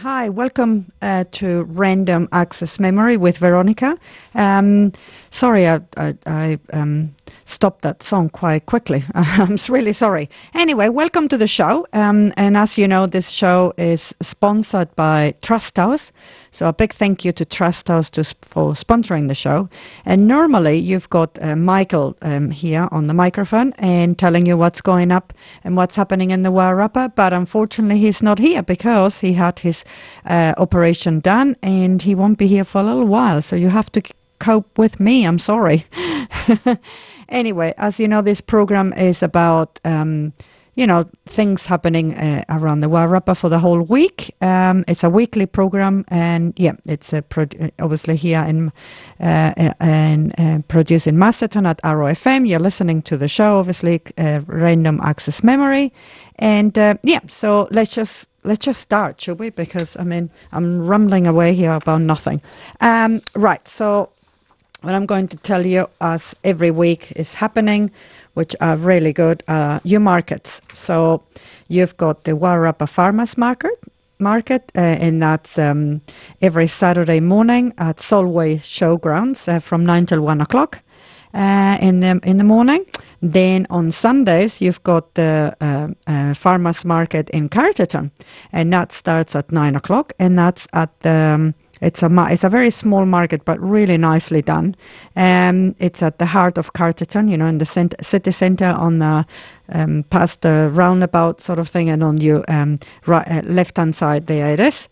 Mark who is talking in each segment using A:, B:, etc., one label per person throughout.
A: Hi, welcome to Random Access Memory with Veronica. Sorry, I stopped that song quite quickly. I'm really sorry. Anyway, welcome to the show. And as you know, this show is sponsored by Trust House. So a big thank you to Trust House for sponsoring the show. And normally you've got Michael here on the microphone and telling you what's going up and what's happening in the Wairarapa. But unfortunately, he's not here because he had his operation done and he won't be here for a little while. So you have to cope with me. I'm sorry. Anyway, as you know, this program is about things happening around the Wairarapa for the whole week. It's a weekly program, and it's obviously here and produced in Masterton at Arrow FM. You're listening to the show, obviously, Random Access Memory, and so let's just start, should we? Because I'm rambling away here about nothing. Right, so what I'm going to tell you, as every week is happening, which are really good, your markets. So you've got the Wairarapa Farmers Market, and that's every Saturday morning at Solway Showgrounds from 9 till 1 o'clock in the morning. Then on Sundays, you've got the Farmers Market in Carterton, and that starts at 9 o'clock, and that's at the It's a very small market, but really nicely done. It's at the heart of Carterton, in the city centre, on the past the roundabout sort of thing, and on your left-hand side there it is.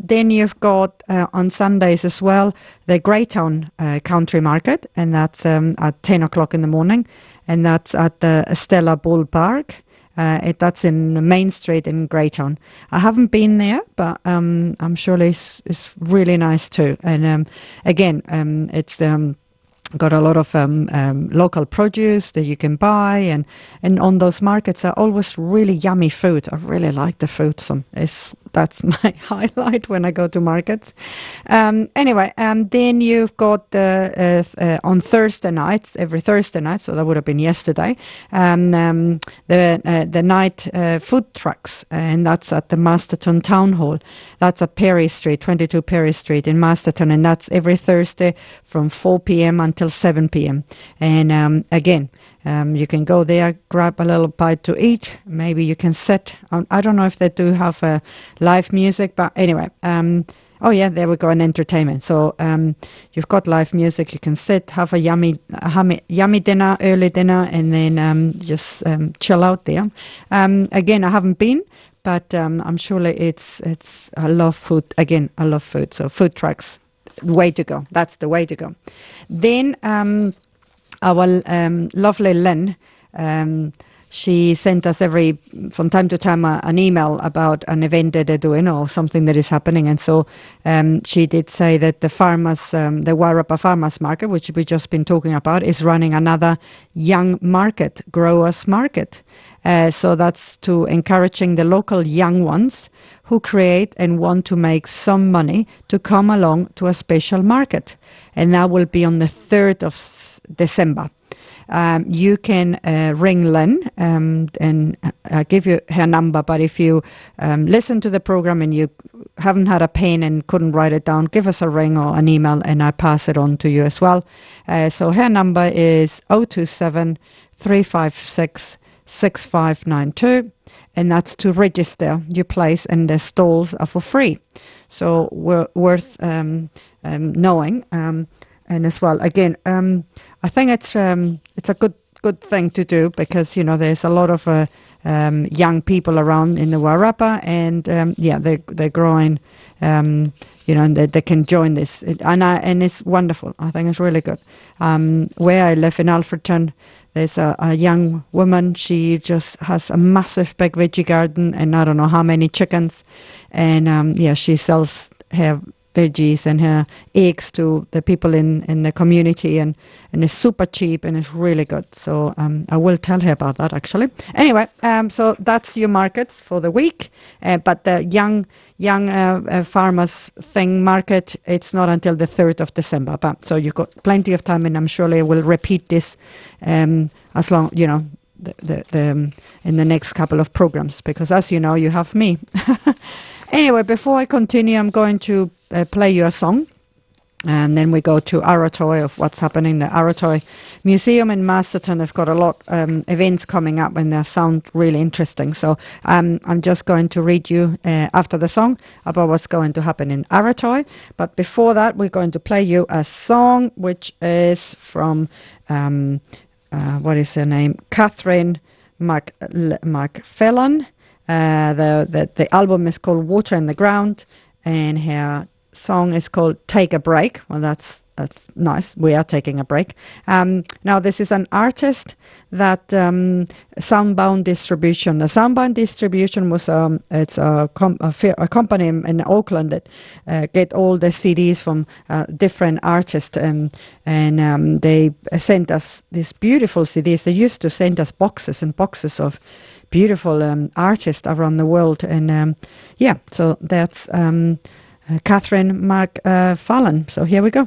A: Then you've got on Sundays as well the Greytown Country Market, and that's at 10 o'clock in the morning, and that's at the Stella Bull Park. That's in Main Street in Greytown. I haven't been there, but I'm sure it's really nice too. And again, it's got a lot of local produce that you can buy, and on those markets are always really yummy food. I really like the food, so that's my highlight when I go to markets. Anyway, then you've got on Thursday nights, every Thursday night, so that would have been yesterday, the night food trucks, and that's at the Masterton Town Hall. That's at Perry Street, 22 Perry Street in Masterton, and that's every Thursday from 4 p.m. until 7 p.m. And again, you can go there, grab a little bite to eat. Maybe you can sit. I don't know if they do have live music, but anyway. Oh yeah, there we go, an entertainment. So you've got live music. You can sit, have a yummy dinner, early dinner, and then just chill out there. Again, I haven't been, but I'm sure it's. I love food. Again, I love food. So food trucks, way to go. That's the way to go. Then our lovely Lynn, she sent us from time to time an email about an event that they're doing or something that is happening. And so she did say that the Wairarapa Farmers Market, which we've just been talking about, is running another young market, growers market. So that's to encouraging the local young ones who create and want to make some money to come along to a special market. And that will be on the 3rd of December. You can ring Lynn and I'll give you her number, but if you listen to the program and you haven't had a pen and couldn't write it down, give us a ring or an email and I pass it on to you as well. So her number is 027 356 6592, and that's to register your place, and the stalls are for free. So worth knowing. And as well, again, I think it's a good thing to do because there's a lot of young people around in the Wairarapa, and they're growing, and they can join this, and it's wonderful. I think it's really good. Where I live in Alfredton, there's a young woman. She just has a massive big veggie garden, and I don't know how many chickens, and she sells her veggies and her eggs to the people in the community, and it's super cheap and it's really good. So I will tell her about that actually. Anyway, so that's your markets for the week. But the young farmers thing market, it's not until the 3rd of December. But so you've got plenty of time, and I'm sure they will repeat this as long the in the next couple of programs, because as you know, you have me. Anyway, before I continue, I'm going to play you a song. And then we go to Aratoy of what's happening in the Aratoy Museum in Masterton. They've got a lot events coming up and they sound really interesting. So I'm just going to read you after the song about what's going to happen in Aratoy. But before that, we're going to play you a song which is from, what is her name? Catherine McFellon. The album is called Water in the Ground, and her song is called Take a Break. Well, that's nice. We are taking a break. Now, this is an artist that Soundbound Distribution. The Soundbound Distribution was it's a company in Auckland that get all the CDs from different artists, and they sent us these beautiful CDs. They used to send us boxes and boxes of beautiful artists around the world, and so that's Catherine McFarlane. So here we go.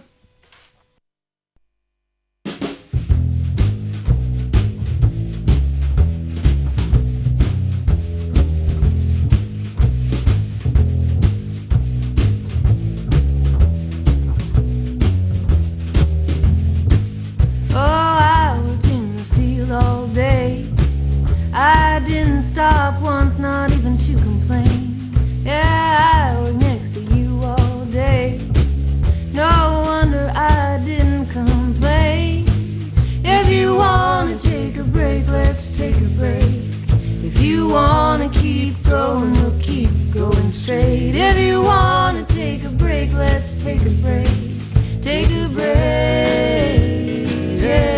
B: I didn't stop once, not even to complain. Yeah, I was next to you all day. No wonder I didn't complain. If you wanna take a break, let's take a break. If you wanna keep going, we'll keep going straight. If you wanna take a break, let's take a break. Take a break, yeah.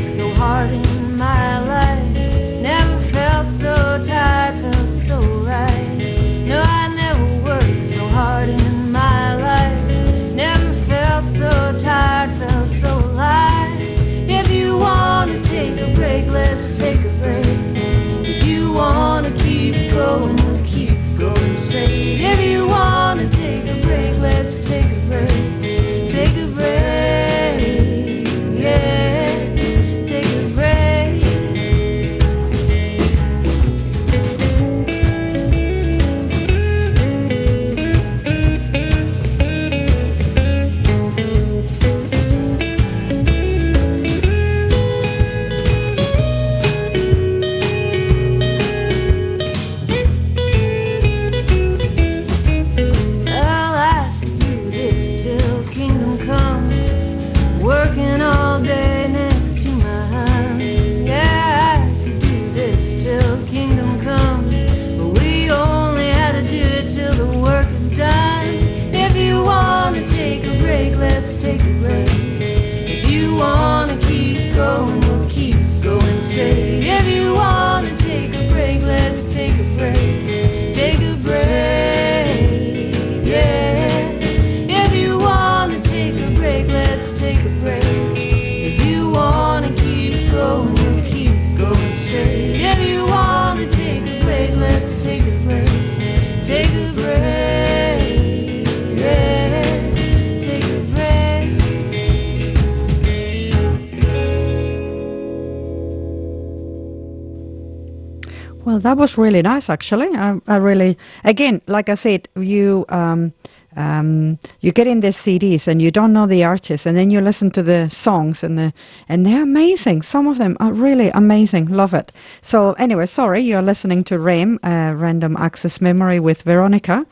B: So hard in my life, never felt so tired, felt so right. No, I never worked so hard in my life, never felt so tired, felt so light. If you wanna take a break, let's take a break. If you wanna keep going, we'll keep going straight. If you wanna take a break, let's take a break. Take a break, yeah. Take a break. If you wanna keep going, we'll keep going straight. If you wanna take a break, let's take a break. Take a break, yeah. If you wanna take a break, let's take a break. If you wanna keep going, we'll keep going straight. If you wanna take a break, let's take a break. Take a break, yeah.
A: Well, that was really nice, actually. I really, again, like I said, you get in these CDs and you don't know the artist, and then you listen to the songs and they're amazing. Some of them are really amazing. Love it. So anyway, sorry, you're listening to RAM, Random Access Memory with Veronica.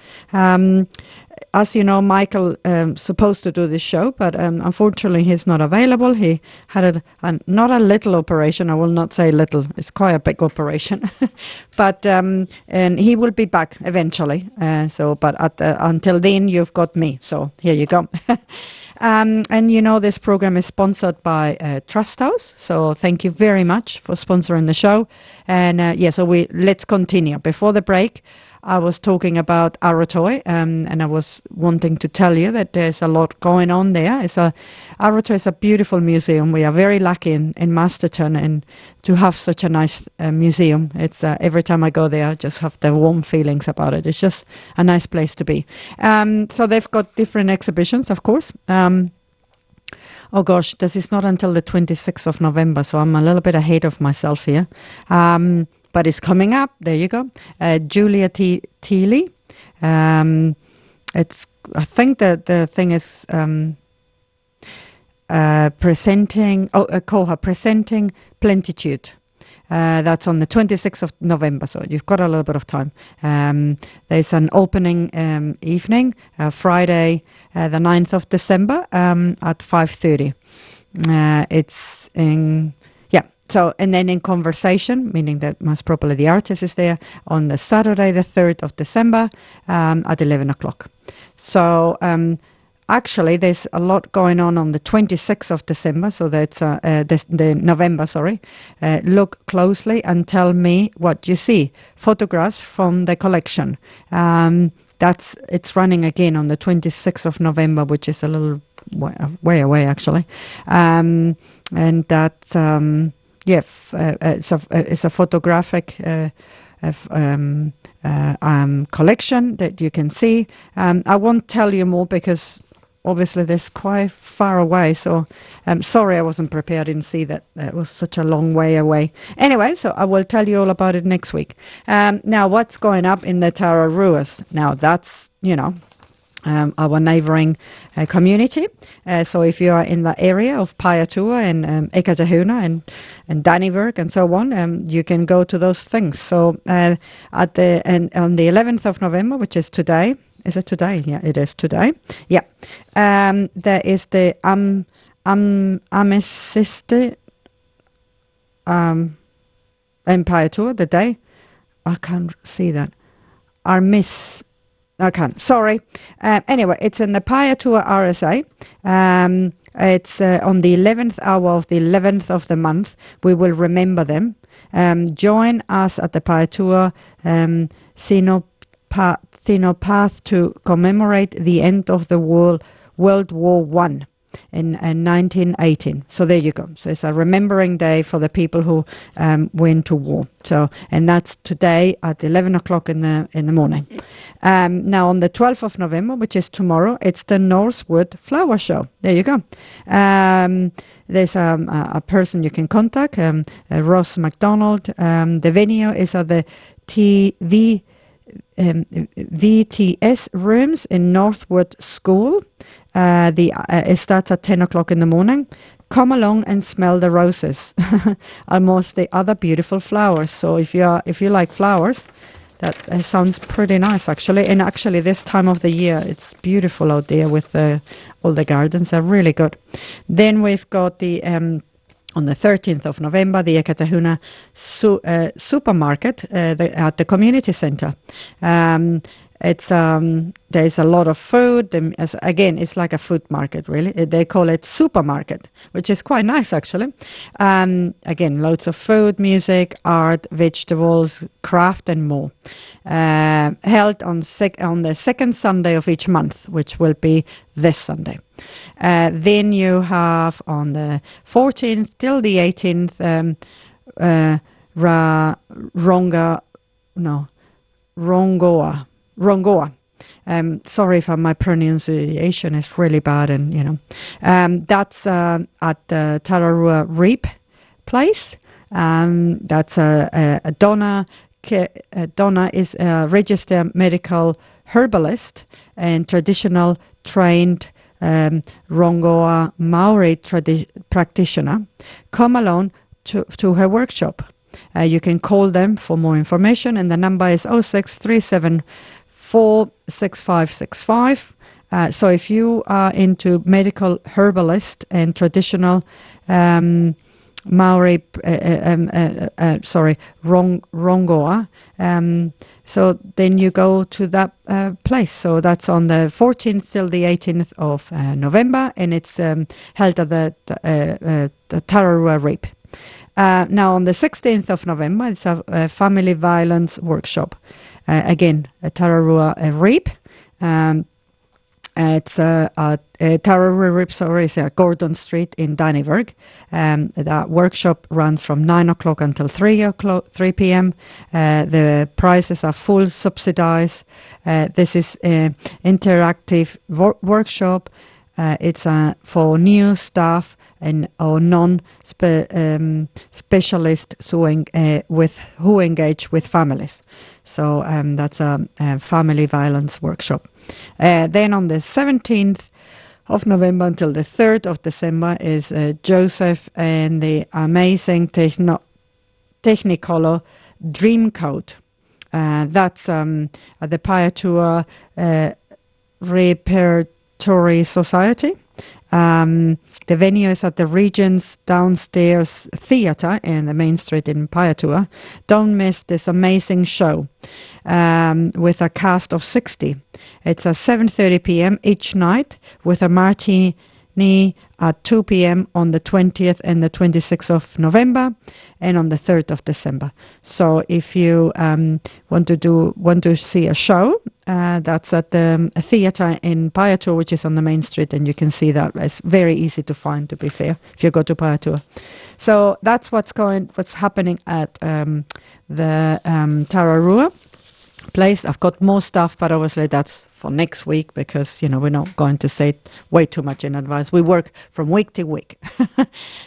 A: As you know, Michael supposed to do this show, but unfortunately he's not available. He had not a little operation. I will not say little. It's quite a big operation. But and he will be back eventually. But until then, you've got me. So here you go. And you know, this program is sponsored by Trust House. So thank you very much for sponsoring the show. And so let's continue. Before the break, I was talking about Aratoy, and I was wanting to tell you that there's a lot going on there. Aratoy is a beautiful museum. We are very lucky in Masterton and to have such a nice museum. It's every time I go there, I just have the warm feelings about it. It's just a nice place to be. So they've got different exhibitions, of course. Oh gosh, this is not until the 26th of November, so I'm a little bit ahead of myself here. But it's coming up. There you go. Julia Teely. It's. I think that the thing is presenting. Koha presenting Plentitude. That's on the 26th of November, so you've got a little bit of time. There's an opening evening, Friday, the 9th of December at 5:30. It's in, yeah, so, and then in conversation, meaning that most probably the artist is there, on the Saturday, the 3rd of December at 11 o'clock. So, actually, there's a lot going on the 26th of December, so that's the November, sorry. Look closely and tell me what you see. Photographs from the collection. It's running again on the 26th of November, which is a little way away, actually. And that's, it's a photographic collection that you can see. I won't tell you more because obviously this quite far away, so I'm sorry I wasn't prepared. I didn't see that it was such a long way away. Anyway, so I will tell you all about it next week. Now, what's going up in the Tararuas? Now, that's, our neighboring community. So if you are in the area of Payatua and Ekatahuna and Dannyburg and so on, you can go to those things. So on the 11th of November, which is today. Is it today? Yeah, it is today. Yeah. There is the Amesiste Empire Tour, the day. I can't see that. I can't. Sorry. Anyway, it's in the Payatua RSA. It's on the 11th hour of the 11th of the month. We will remember them. Join us at the Payatua Path to commemorate the end of the World War One in 1918. So there you go. So it's a remembering day for the people who went to war. So, and that's today at 11 o'clock in the morning. Now on the 12th of November, which is tomorrow, it's the Northwood Flower Show. There you go. There's a person you can contact, Ross McDonald. The venue is at the VTS rooms in Northwood School. It starts at 10 o'clock in the morning. Come along and smell the roses, almost the other beautiful flowers. So if you like flowers, that sounds pretty nice actually. And actually, this time of the year, it's beautiful out there with all the gardens are really good. Then we've got the on the 13th of November, the Ekatahuna supermarket at the community center. There's a lot of food. Again, it's like a food market, really. They call it supermarket, which is quite nice, actually. Again, loads of food, music, art, vegetables, craft, and more. Held on the second Sunday of each month, which will be this Sunday. Then you have on the 14th till the 18th, Rongoa. Sorry if my pronunciation is really bad, and that's at the Tararua Reap place. That's a Donna. Donna is a registered medical herbalist and traditional trained Rongoa Maori practitioner. Come along to her workshop. You can call them for more information, and the number is 0637466565. So if you are into medical herbalist and traditional Maori, Rongoa, so then you go to that place. So that's on the 14th till the 18th of November, and it's held at the Tararua Reap. Now on the 16th of November, it's a family violence workshop. Again, a Tararua Reap. It's Tararua Reap, is Gordon Street in Dannyburg. That workshop runs from 9 o'clock until 3 p.m. The prices are full subsidized. This is an interactive workshop It's for new staff and or non-specialist who engage with families. So that's a family violence workshop. Then on the 17th of November until the 3rd of December is Joseph and the amazing Technicolor Dreamcoat. That's at the Payatua Repertory Society. The venue is at the Regent's Downstairs Theatre in the Main Street in Payatua. Don't miss this amazing show with a cast of 60. It's at 7:30 p.m. each night with a martini at 2 p.m. on the 20th and the 26th of November and on the 3rd of December. So if you want to see a show, that's at the theatre in Payatua, which is on the main street, and you can see that. It's very easy to find, to be fair, if you go to Payatua. So that's what's happening at the Tararua place. I've got more stuff, but obviously that's for next week because, we're not going to say it way too much in advance. We work from week to week.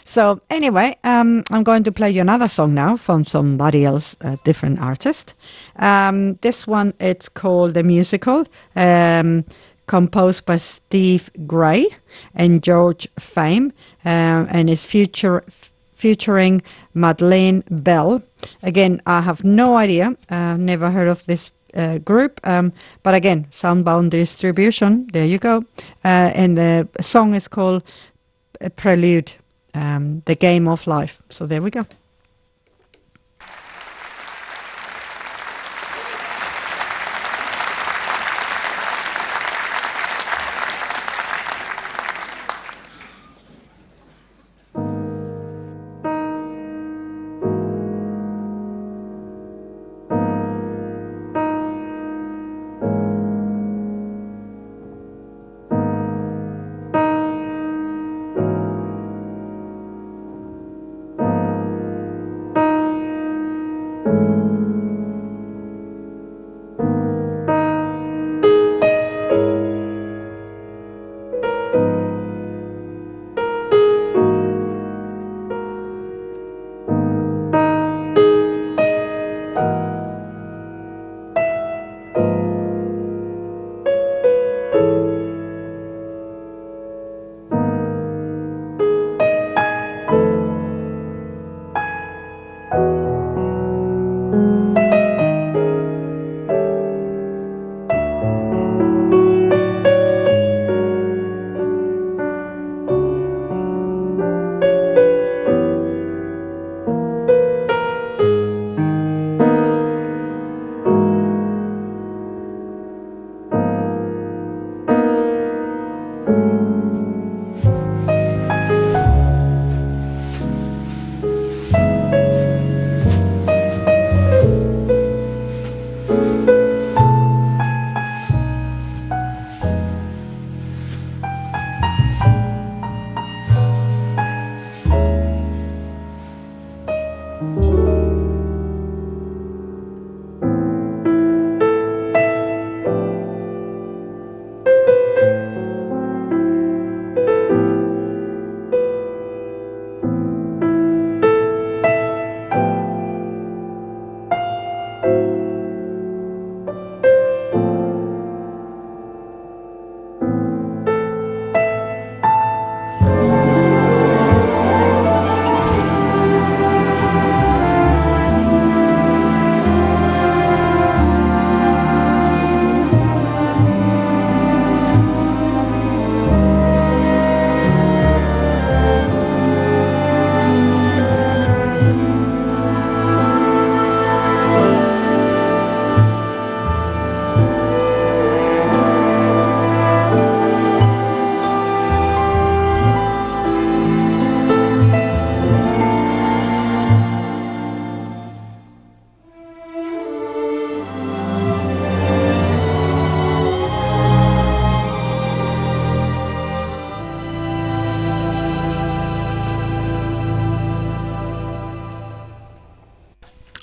A: So anyway, I'm going to play you another song now from somebody else, a different artist. This one, it's called The Musical, composed by Steve Gray and George Fame, and is featuring Madeleine Bell. Again, I have no idea. Never heard of this group. But again, Soundbound Distribution. There you go. And the song is called Prelude, The Game of Life. So there we go.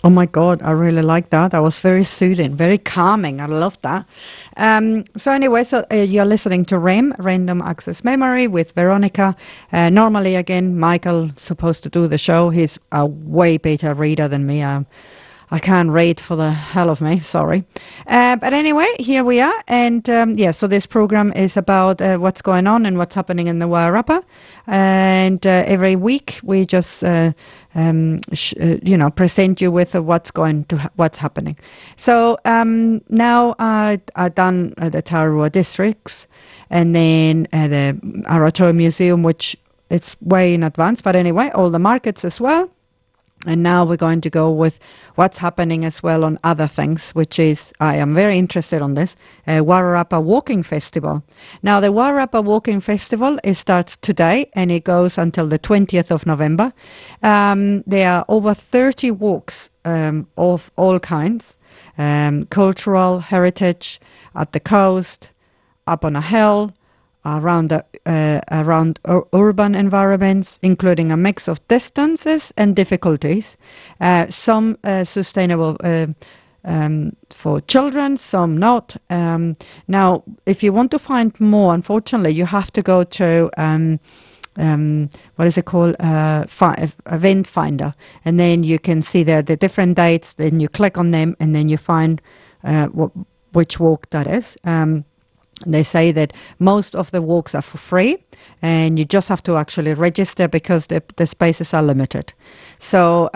A: Oh my God, I really like that. That was very soothing, very calming. I love that. So anyway, you're listening to REM, Random Access Memory, with Veronica. Normally, again, Michael supposed to do the show. He's a way better reader than me. I can't read for the hell of me, sorry. But anyway, here we are. And so this program is about what's going on and what's happening in the Wairarapa. And every week we just, present you with what's happening. So now I've done the Tararua districts and then the Aratoa Museum, which it's way in advance. But anyway, all the markets as well. And now we're going to go with what's happening as well on other things, which is, I am very interested on this, Wairarapa Walking Festival. Now, the Wairarapa Walking Festival, it starts today and it goes until the 20th of November. There are over 30 walks of all kinds, cultural, heritage, at the coast, up on a hill, around urban environments, including a mix of distances and difficulties. Some sustainable for children, some not. Now, if you want to find more, unfortunately, you have to go to what is it called? Event Finder, and then you can see there the different dates. Then you click on them, and then you find which walk that is. They say that most of the walks are for free and you just have to actually register because the spaces are limited. So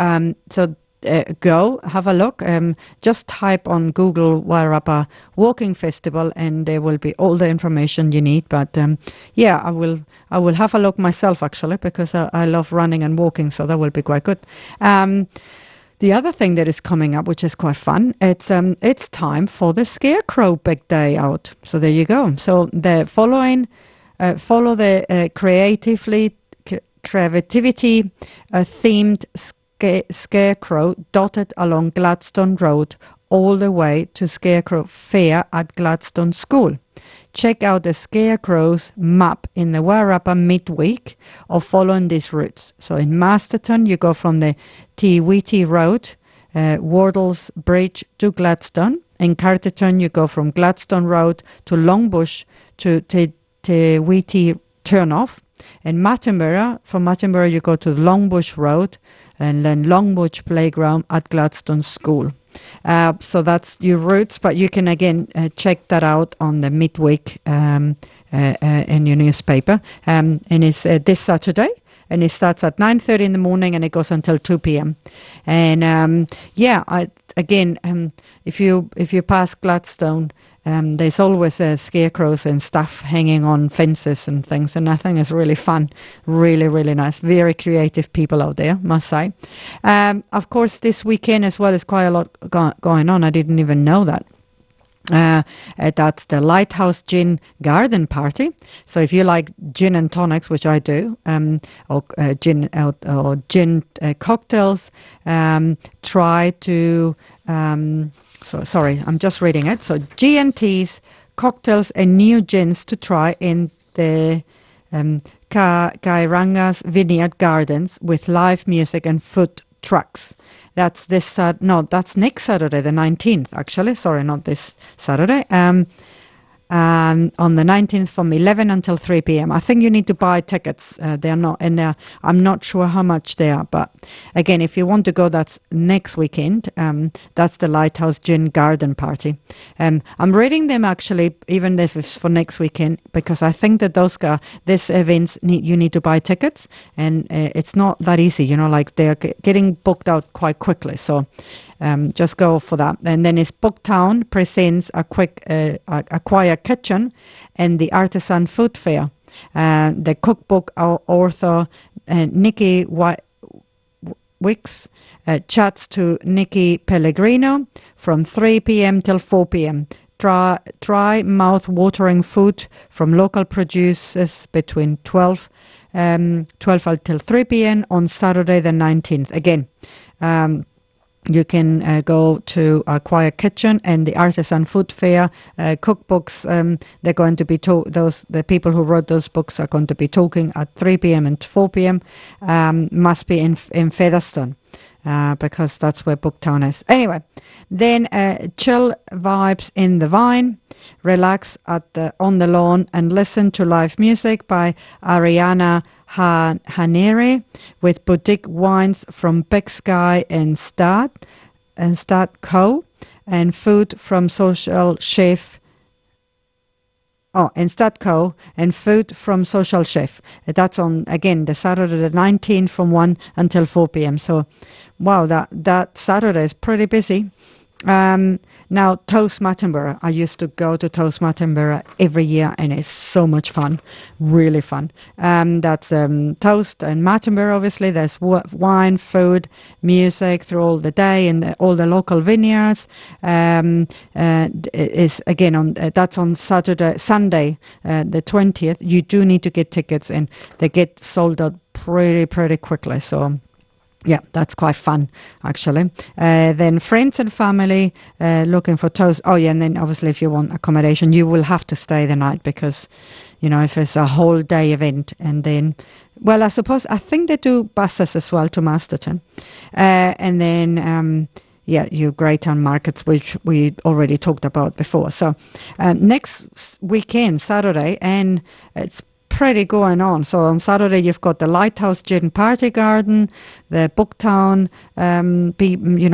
A: go have a look. Just type on Google Wairarapa Walking Festival and there will be all the information you need. But I will have a look myself actually because I love running and walking, so that will be quite good. The other thing that is coming up, which is quite fun, it's time for the Scarecrow Big Day out. So there you go. So the follow the creativity themed scarecrow dotted along Gladstone Road all the way to Scarecrow Fair at Gladstone School. Check out the Scarecrow's map in the Wairarapa midweek of following these routes. So in Masterton, you go from the Te Witi Road, Wardles Bridge to Gladstone. In Carterton, you go from Gladstone Road to Longbush to Te Witi Turnoff. In Mattinborough, from Mattinborough, you go to Longbush Road and then Longbush Playground at Gladstone School. So that's your routes, but you can again check that out on the midweek in your newspaper. And it's this Saturday, and it starts at 9:30 in the morning and it goes until 2 p.m. And if you pass Gladstone, there's always scarecrows and stuff hanging on fences and things, and I think it's really fun, really, really nice. Very creative people out there, must say. Of course, this weekend as well is quite a lot going on. I didn't even know that. That's the Lighthouse Gin Garden Party. So if you like gin and tonics, which I do, or gin cocktails, try to... sorry, I'm just reading it. So G&Ts, cocktails and new gins to try in the Kairanga's Vineyard Gardens with live music and food trucks. That's that's next Saturday, the 19th, actually. Sorry, not this Saturday. On the 19th from 11 until 3 p.m. I think you need to buy tickets. They're not, and I'm not sure how much they are. But again, if you want to go, that's next weekend. That's the Lighthouse Gin Garden Party. I'm reading them actually, even if it's for next weekend, because I think that these events you need to buy tickets, and it's not that easy. Like they're getting booked out quite quickly. So. Just go for that. And then it's Booktown presents a quiet kitchen and the artisan food fair. The cookbook author Nikki Wicks chats to Nikki Pellegrino from 3 p.m. till 4 p.m. Try mouth-watering food from local producers between 12 until 3 p.m. on Saturday the 19th. Again, you can go to a quiet kitchen and the artisan food fair cookbooks. They're going to be the people who wrote those books are going to be talking at 3 p.m. and 4 p.m. Must be in Featherstone. because that's where Booktown is. Anyway, then chill vibes in the Vine, relax on the lawn and listen to live music by Ariana Hanere with boutique wines from Big Sky and Stad Co. and food from social chef. Oh, and Statco and food from Social Chef. That's on, again, the Saturday the 19th from 1 until 4 p.m. So, wow, that Saturday is pretty busy. Now, Toast Mattenborough. I used to go to Toast Mattenborough every year, and it's so much fun, really fun. That's Toast and Mattenborough, obviously. There's wine, food, music through all the day and all the local vineyards. Is again on that's on Sunday, the 20th. You do need to get tickets, and they get sold out pretty quickly. So. Yeah, that's quite fun, actually. Then friends and family looking for toast. Oh, yeah, and then obviously if you want accommodation, you will have to stay the night because, if it's a whole day event. And then, well, I think they do buses as well to Masterton. And then, your Greytown markets, which we already talked about before. So next weekend, Saturday, and it's pretty going on. So on Saturday you've got the Lighthouse Gin Party Garden, the Booktown,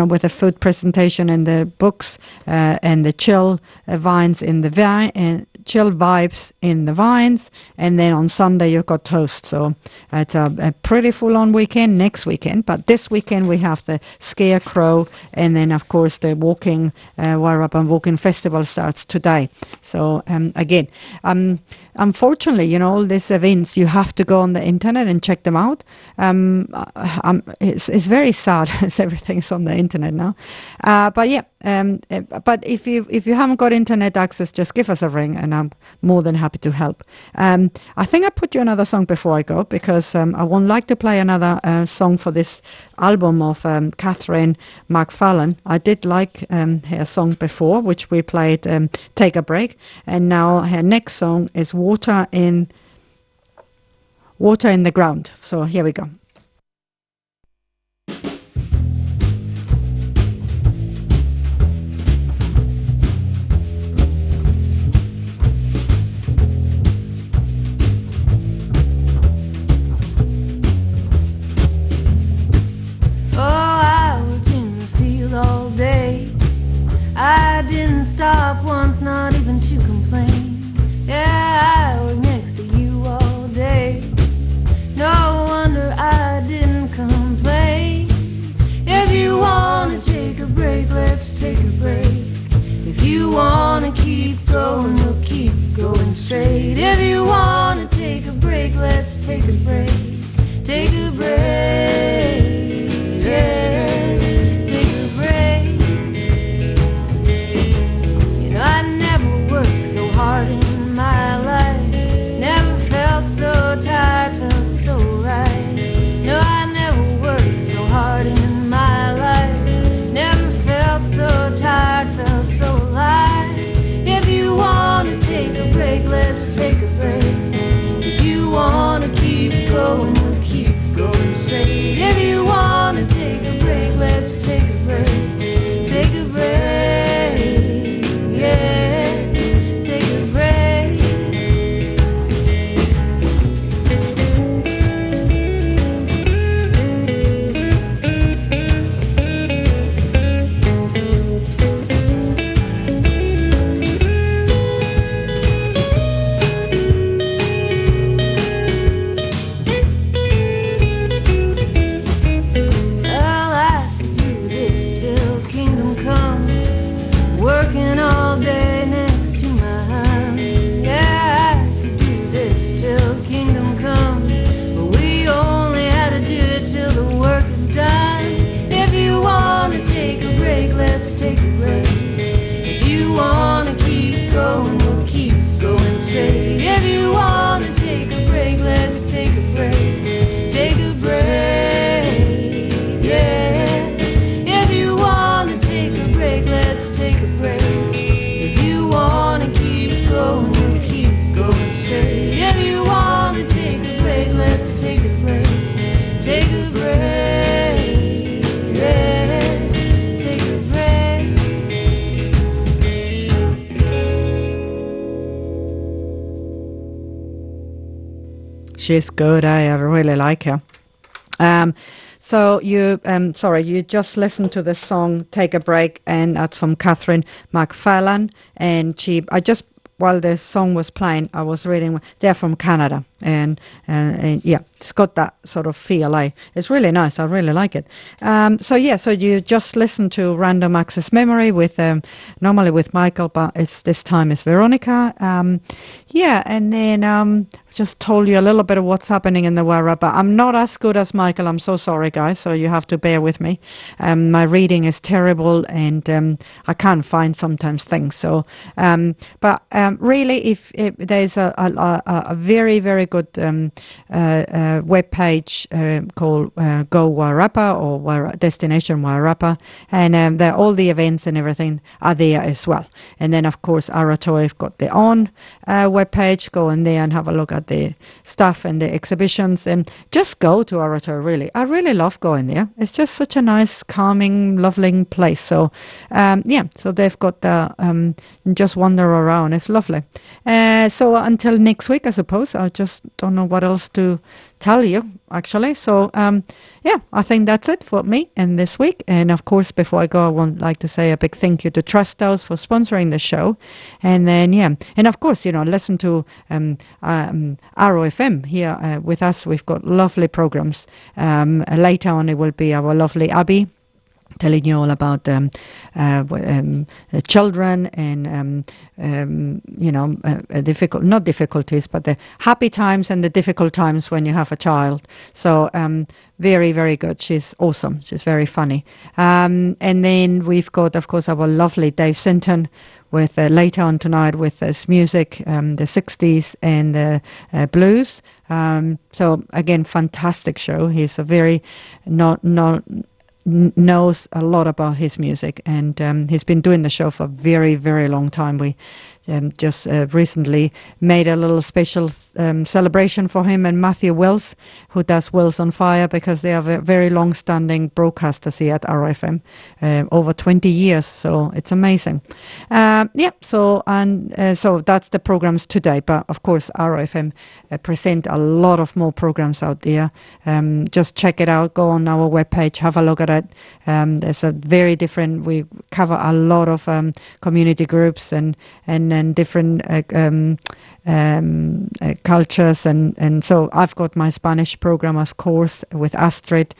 A: with a food presentation and the books, and the chill vines in the vine, chill vibes in the vines, and then on Sunday you've got Toast. So it's a pretty full-on weekend next weekend. But this weekend we have the Scarecrow, and then of course the walking Wairarapa Walking Festival starts today. So again, unfortunately, all these events you have to go on the internet and check them out. It's very sad as everything's on the internet now. But yeah. But if you haven't got internet access, just give us a ring, and I'm more than happy to help. I think I put you another song before I go because I would like to play another song for this album of Catherine McFarlane. I did like her song before, which we played, Take a Break, and now her next song is Water in the Ground. So here we go.
B: I didn't stop once, not even to complain. Yeah, I was next to you all day. No wonder I didn't complain. If you wanna take a break, let's take a break. If you wanna keep going, we'll keep going straight. If you wanna take a break, let's take a break. Take a break, yeah. So hard in my life, never felt so tired, felt so right. No, I never worked so hard in my life, never felt so tired, felt so light. If you wanna take a break, let's take a break. If you wanna keep going, we'll keep going straight. If you wanna take a break, let's take a break. Take a break, yeah.
A: She's good. I really like her. Um, so you just listened to the song "Take a Break," and that's from Catherine McFarlane. And I just while the song was playing, I was reading. They're from Canada, and yeah, it's got that sort of feel. It's really nice. I really like it. So you just listened to Random Access Memory with normally with Michael, but this time it's Veronica. And then just told you a little bit of what's happening in the Wairarapa. I'm not as good as Michael. I'm so sorry, guys. So you have to bear with me. My reading is terrible, and I can't find sometimes things. So, but really, if there's a very very good web page called Go Wairarapa or Destination Wairarapa, and all the events and everything are there as well. And then of course Aratoa have got their own web page. Go in there and have a look at the stuff and the exhibitions, and just go to Aratoa. Really, I really love going there. It's just such a nice, calming, lovely place. So so they've got the just wander around. It's lovely. So until next week, I suppose. I just don't know what else to tell you, actually. So I think that's it for me and this week. And of course, before I go, I would like to say a big thank you to Trust House for sponsoring the show. And then and of course, listen to Arrow FM here with us. We've got lovely programs. Later on, it will be our lovely Abby telling you all about children and not difficulties, but the happy times and the difficult times when you have a child. So very very good. She's awesome. She's very funny. And then we've got, of course, our lovely Dave Sinton with later on tonight with his music, the 60s and the blues. So again, fantastic show. He's a very knows a lot about his music, and he's been doing the show for a very very long time. We just recently made a little special celebration for him and Matthew Wells, who does Wells on Fire, because they are very long-standing broadcasters here at RFM, over 20 years, so it's amazing. So that's the programs today, but of course RFM present a lot of more programs out there. Just check it out, go on our webpage, have a look at it. There's a very different, we cover a lot of community groups and different cultures, and so I've got my Spanish program, of course, with Astrid.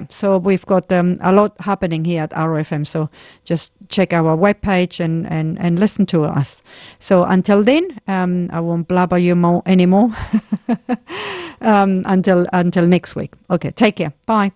A: So we've got a lot happening here at RFM, so just check our webpage and listen to us. So until then, I won't blabber you anymore until next week. Okay, take care. Bye.